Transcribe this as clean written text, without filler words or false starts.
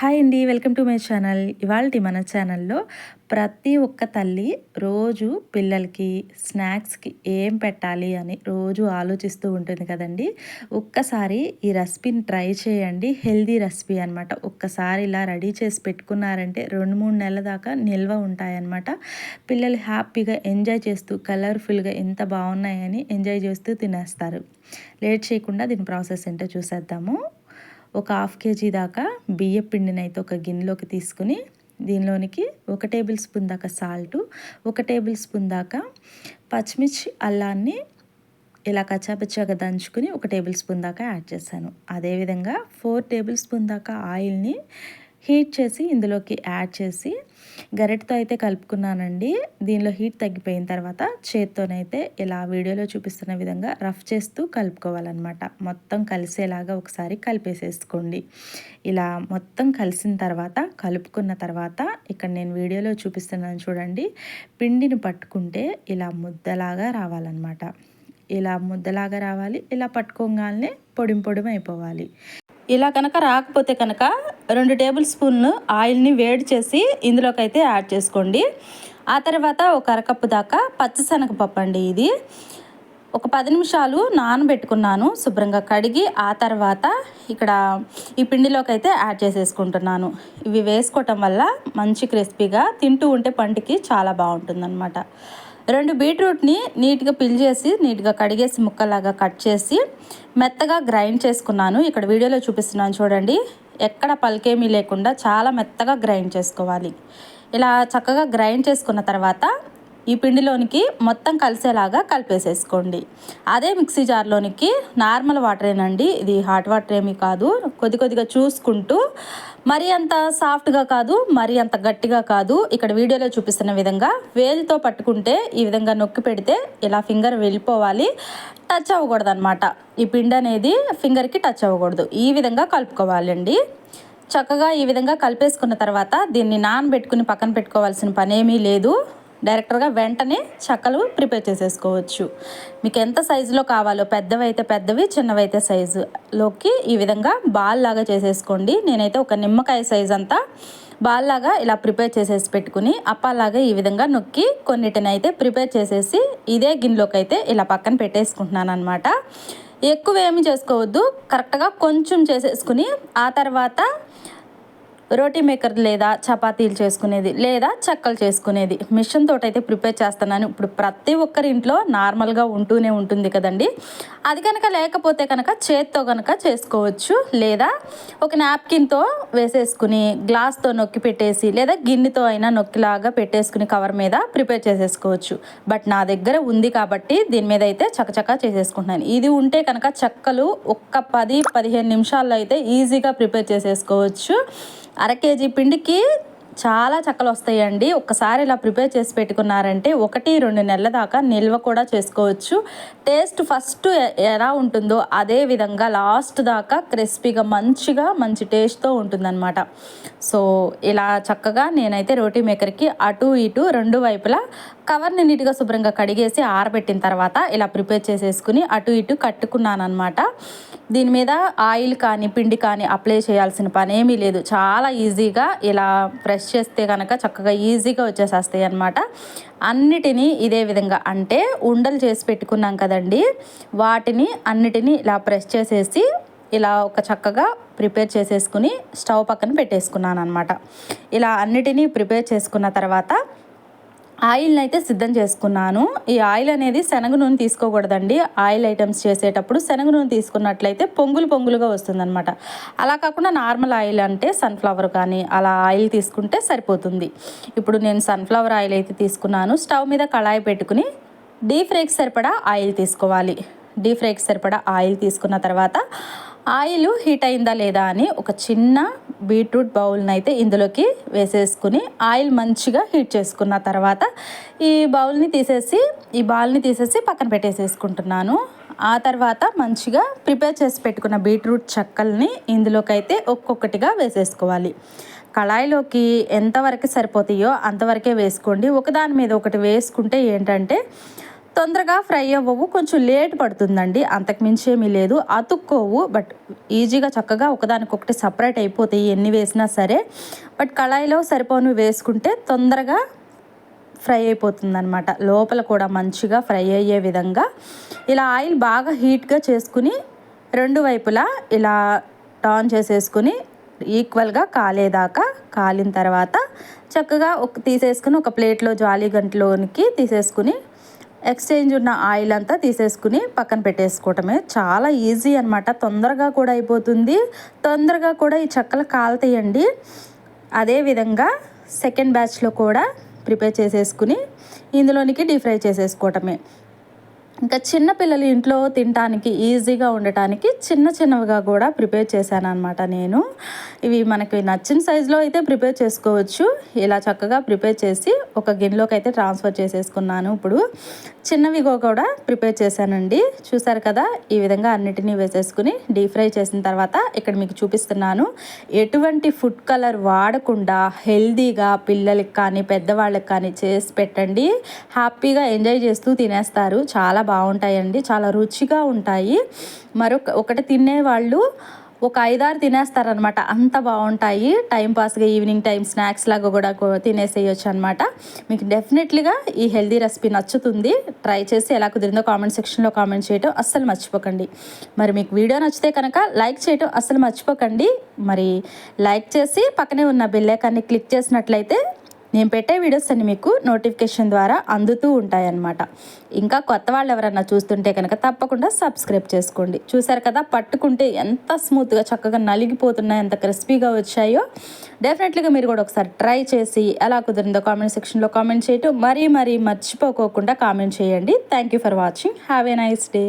Hi అండి, welcome to my channel. ఇవాల్టి మన ఛానల్లో ప్రతి ఒక్క తల్లి రోజు పిల్లలకి స్నాక్స్కి ఏం పెట్టాలి అని రోజు ఆలోచిస్తూ ఉంటుంది కదండి. ఒక్కసారి ఈ రెసిపీని ట్రై చేయండి. హెల్దీ రెసిపీ అనమాట. ఒక్కసారి ఇలా రెడీ చేసి పెట్టుకున్నారంటే 2-3 నెలల దాకా నిల్వ ఉంటాయన్నమాట. పిల్లలు హ్యాపీగా ఎంజాయ్ చేస్తూ కలర్ఫుల్గా ఎంత బాగున్నాయని ఎంజాయ్ చేస్తూ తినేస్తారు. లేట్ చేయకుండా దీని ప్రాసెస్ ఏంటో చూసేద్దాము. ఒక 1/2 కేజీ దాకా బియ్య పిండిని అయితే ఒక గిన్నెలోకి తీసుకుని దీనిలోనికి 1 టేబుల్ స్పూన్ దాకా సాల్టు, 1 టేబుల్ స్పూన్ దాకా పచ్చిమిర్చి అల్లాన్ని ఇలా కచ్చాపచ్చాగా దంచుకుని 1 టేబుల్ స్పూన్ దాకా యాడ్ చేశాను. అదేవిధంగా 4 టేబుల్ స్పూన్ దాకా ఆయిల్ని హీట్ చేసి ఇందులోకి యాడ్ చేసి గరిటతో అయితే కలుపుకున్నానండి. దీనిలో హీట్ తగ్గిపోయిన తర్వాత చేత్తోనైతే ఇలా వీడియోలో చూపిస్తున్న విధంగా రఫ్ చేస్తూ కలుపుకోవాలన్నమాట. మొత్తం కలిసేలాగా ఒకసారి కలిపేసేసుకోండి. ఇలా మొత్తం కలిసిన తర్వాత కలుపుకున్న తర్వాత ఇక్కడ నేను వీడియోలో చూపిస్తున్నాను చూడండి. పిండిని పట్టుకుంటే ఇలా ముద్దలాగా రావాలన్నమాట. ఇలా ముద్దలాగా రావాలి. ఇలా పట్టుకోగానే పొడిం అయిపోవాలి. ఇలా కనుక రాకపోతే కనుక 2 టేబుల్ స్పూన్లు ఆయిల్ని వేడి చేసి ఇందులోకి అయితే యాడ్ చేసుకోండి. ఆ తర్వాత ఒక అరకప్పు దాకా పచ్చిశనగపప్పు అండి. ఇది ఒక 10 నిమిషాలు నానబెట్టుకున్నాను శుభ్రంగా కడిగి. ఆ తర్వాత ఇక్కడ ఈ పిండిలోకి అయితే యాడ్ చేసేసుకుంటున్నాను. ఇవి వేసుకోవటం వల్ల మంచి క్రిస్పీగా తింటూ ఉంటే పంటికి చాలా బాగుంటుందన్నమాట. 2 బీట్రూట్ని నీట్గా పిల్ చేసి నీట్గా కడిగేసి ముక్కలాగా కట్ చేసి మెత్తగా గ్రైండ్ చేసుకున్నాను. ఇక్కడ వీడియోలో చూపిస్తున్నాను చూడండి. ఎక్కడ పల్కేమీ లేకుండా చాలా మెత్తగా గ్రైండ్ చేసుకోవాలి. ఇలా చక్కగా గ్రైండ్ చేసుకున్న తర్వాత ఈ పిండిలోనికి మొత్తం కలిసేలాగా కలిపేసేసుకోండి. అదే మిక్సీ జార్లోనికి నార్మల్ వాటరేనండి, ఇది హాట్ వాటర్ ఏమీ కాదు. కొద్దిగా చూసుకుంటూ మరీ అంత సాఫ్ట్గా కాదు, మరీ అంత గట్టిగా కాదు. ఇక్కడ వీడియోలో చూపిస్తున్న విధంగా వేలుతో పట్టుకుంటే ఈ విధంగా నొక్కి పెడితే ఇలా ఫింగర్ వెళ్ళిపోవాలి, టచ్ అవ్వకూడదు అనమాట. ఈ పిండి అనేది ఫింగర్కి టచ్ అవ్వకూడదు. ఈ విధంగా కలుపుకోవాలండి. చక్కగా ఈ విధంగా కలిపేసుకున్న తర్వాత దీన్ని నానబెట్టుకుని పక్కన పెట్టుకోవాల్సిన పనేమీ లేదు. డైరెక్ట్గా వెంటనే చక్కలు ప్రిపేర్ చేసేసుకోవచ్చు. మీకు ఎంత సైజులో కావాలో, పెద్దవైతే పెద్దవి, చిన్నవైతే సైజులోకి ఈ విధంగా బాల్ లాగా చేసేసుకోండి. నేనైతే ఒక నిమ్మకాయ సైజ్ అంతా బాల్ లాగా ఇలా ప్రిపేర్ చేసేసి పెట్టుకుని అప్పాలాగా ఈ విధంగా నొక్కి కొన్నిటిని అయితే ప్రిపేర్ చేసేసి ఇదే గిన్నెలోకి అయితే ఇలా పక్కన పెట్టేసుకుంటున్నాను అనమాట. ఎక్కువ ఏమి చేసుకోవద్దు, కరెక్ట్గా కొంచెం చేసేసుకుని ఆ తర్వాత రోటీ మేకర్ లేదా చపాతీలు చేసుకునేది లేదా చెక్కలు చేసుకునేది మిషన్ తోటి అయితే ప్రిపేర్ చేస్తున్నాను. ఇప్పుడు ప్రతి ఒక్కరి ఇంట్లో నార్మల్గా ఉంటూనే ఉంటుంది కదండి. అది కనుక లేకపోతే కనుక చేత్తో కనుక చేసుకోవచ్చు, లేదా ఒక నాప్కిన్తో వేసేసుకుని గ్లాస్తో నొక్కి పెట్టేసి లేదా గిన్నెతో అయినా నొక్కిలాగా పెట్టేసుకుని కవర్ మీద ప్రిపేర్ చేసేసుకోవచ్చు. బట్ నా దగ్గర ఉంది కాబట్టి దీని మీద అయితే చకచకా చేసేసుకుంటున్నాను. ఇది ఉంటే కనుక చెక్కలు ఒక్క 10-15 నిమిషాల్లో అయితే ఈజీగా ప్రిపేర్ చేసేసుకోవచ్చు. 1/2 కేజీ పిండికి చాలా చక్కలు వస్తాయండి. ఒక్కసారి ఇలా ప్రిపేర్ చేసి పెట్టుకున్నారంటే 1-2 నెలల దాకా నిల్వ కూడా చేసుకోవచ్చు. టేస్ట్ ఫస్ట్ ఎలా ఉంటుందో అదే విధంగా లాస్ట్ దాకా క్రిస్పీగా మంచి టేస్ట్తో ఉంటుందన్నమాట. సో ఇలా చక్కగా నేనైతే రోటీ మేకర్కి అటు ఇటు 2 వైపులా కవర్ని నీట్గా శుభ్రంగా కడిగేసి ఆరబెట్టిన తర్వాత ఇలా ప్రిపేర్ చేసేసుకుని అటు ఇటు కట్టుకున్నాను అనమాట. దీని మీద ఆయిల్ కానీ పిండి కానీ అప్లై చేయాల్సిన పనేమీ లేదు. చాలా ఈజీగా ఇలా ప్రెస్ చేస్తే కనుక చక్కగా ఈజీగా వచ్చేసేస్తాయి అన్నమాట. అన్నిటినీ ఇదే విధంగా అంటే ఉండలు చేసి పెట్టుకున్నాం కదండి, వాటిని అన్నిటినీ ఇలా ప్రెస్ చేసేసి ఇలా ఒక చక్కగా ప్రిపేర్ చేసేసుకుని స్టవ్ పక్కన పెట్టేసుకున్నాను అనమాట. ఇలా అన్నిటినీ ప్రిపేర్ చేసుకున్న తర్వాత ఆయిల్ని అయితే సిద్ధం చేసుకున్నాను. ఈ ఆయిల్ అనేది శనగ నూనె తీసుకోకూడదండి. ఆయిల్ ఐటమ్స్ చేసేటప్పుడు శనగ నూనె తీసుకున్నట్లయితే పొంగులుగా వస్తుందన్నమాట. అలా కాకుండా నార్మల్ ఆయిల్ అంటే సన్ఫ్లవర్ కానీ అలా ఆయిల్ తీసుకుంటే సరిపోతుంది. ఇప్పుడు నేను సన్ఫ్లవర్ ఆయిల్ అయితే తీసుకున్నాను. స్టవ్ మీద కళాయి పెట్టుకుని డీప్ ఫ్రైకి సరిపడా ఆయిల్ తీసుకోవాలి. డీప్ ఫ్రైకి సరిపడా ఆయిల్ తీసుకున్న తర్వాత ఆయిల్ హీట్ అయిందా లేదా అని ఒక చిన్న బీట్రూట్ బౌల్ని అయితే ఇందులోకి వేసేసుకుని ఆయిల్ మంచిగా హీట్ చేసుకున్న తర్వాత ఈ బాల్ని తీసేసి పక్కన పెట్టేసేసుకుంటున్నాను. ఆ తర్వాత మంచిగా ప్రిపేర్ చేసి పెట్టుకున్న బీట్రూట్ చెక్కల్ని ఇందులోకి అయితే ఒక్కొక్కటిగా వేసేసుకోవాలి. కళాయిలోకి ఎంతవరకు సరిపోతాయో అంతవరకే వేసుకోండి. ఒకదాని మీద ఒకటి వేసుకుంటే ఏంటంటే తొందరగా ఫ్రై అవ్వవు, కొంచెం లేట్ పడుతుందండి, అంతకుమించి ఏమీ లేదు. అతుక్కోవు, బట్ ఈజీగా చక్కగా ఒకదానికొకటి సపరేట్ అయిపోతాయి ఎన్ని వేసినా సరే. బట్ కళాయిలో సరిపోను వేసుకుంటే తొందరగా ఫ్రై అయిపోతుందన్నమాట. లోపల కూడా మంచిగా ఫ్రై అయ్యే విధంగా ఇలా ఆయిల్ బాగా హీట్గా చేసుకుని 2 వైపులా ఇలా టర్న్ చేసేసుకుని ఈక్వల్గా కాలేదాకా కాలిన తర్వాత చక్కగా తీసేసుకుని ఒక ప్లేట్లో జాలి గంటలోనికి తీసేసుకుని ఎక్స్చేంజ్ ఉన్న ఆయిల్ అంతా తీసేసుకుని పక్కన పెట్టేసుకోవటమే. చాలా ఈజీ అనమాట, తొందరగా కూడా అయిపోతుంది, తొందరగా కూడా ఈ చెక్కలు కాలుతాయండి. అదేవిధంగా సెకండ్ బ్యాచ్లో కూడా ప్రిపేర్ చేసేసుకుని ఇందులోనికి డీప్ ఫ్రై చేసేసుకోవటమే. ఇంకా చిన్నపిల్లలు ఇంట్లో తినడానికి ఈజీగా ఉండటానికి చిన్నవిగా కూడా ప్రిపేర్ చేశాను అనమాట నేను. ఇవి మనకి నచ్చిన సైజులో అయితే ప్రిపేర్ చేసుకోవచ్చు. ఇలా చక్కగా ప్రిపేర్ చేసి ఒక గిన్నెలోకి అయితే ట్రాన్స్ఫర్ చేసేసుకున్నాను. ఇప్పుడు చిన్నవిగా కూడా ప్రిపేర్ చేశానండి. చూసారు కదా, ఈ విధంగా అన్నిటినీ వేసేసుకుని డీప్ ఫ్రై చేసిన తర్వాత ఇక్కడ మీకు చూపిస్తున్నాను. ఎటువంటి ఫుడ్ కలర్ వాడకుండా హెల్దీగా పిల్లలకి కానీ పెద్దవాళ్ళకి కానీ చేసి పెట్టండి. హ్యాపీగా ఎంజాయ్ చేస్తూ తినేస్తారు. చాలా బాగుంటాయండి, చాలా రుచిగా ఉంటాయి. ఒకటి తినేవాళ్ళు ఒక 5-6 తినేస్తారనమాట, అంత బాగుంటాయి. టైంపాస్గా ఈవినింగ్ టైం స్నాక్స్ లాగా కూడా తినేసేయచ్చు అనమాట. మీకు డెఫినెట్లీగా ఈ హెల్దీ రెసిపీ నచ్చుతుంది. ట్రై చేసి ఎలా కుదిరిందో కామెంట్ సెక్షన్లో కామెంట్ చేయడం అస్సలు మర్చిపోకండి. మరి మీకు వీడియో నచ్చితే కనుక లైక్ చేయడం అస్సలు మర్చిపోకండి. మరి లైక్ చేసి పక్కనే ఉన్న బెల్ ఐకాన్ని క్లిక్ చేసినట్లయితే నేను పెట్టే వీడియోస్ అన్ని మీకు నోటిఫికేషన్ ద్వారా అందుతూ ఉంటాయన్నమాట. ఇంకా కొత్త వాళ్ళు ఎవరన్నా చూస్తుంటే కనుక తప్పకుండా సబ్స్క్రైబ్ చేసుకోండి. చూసారు కదా, పట్టుకుంటే ఎంత స్మూత్గా చక్కగా నలిగిపోతున్నాయి, ఎంత క్రిస్పీగా వచ్చాయో. డెఫినెట్లీగా మీరు కూడా ఒకసారి ట్రై చేసి ఎలా కుదిరిందో కామెంట్ సెక్షన్లో కామెంట్ చేయటం మరీ మర్చిపోకోకుండా కామెంట్ చేయండి. Thank you for watching. Have a nice day.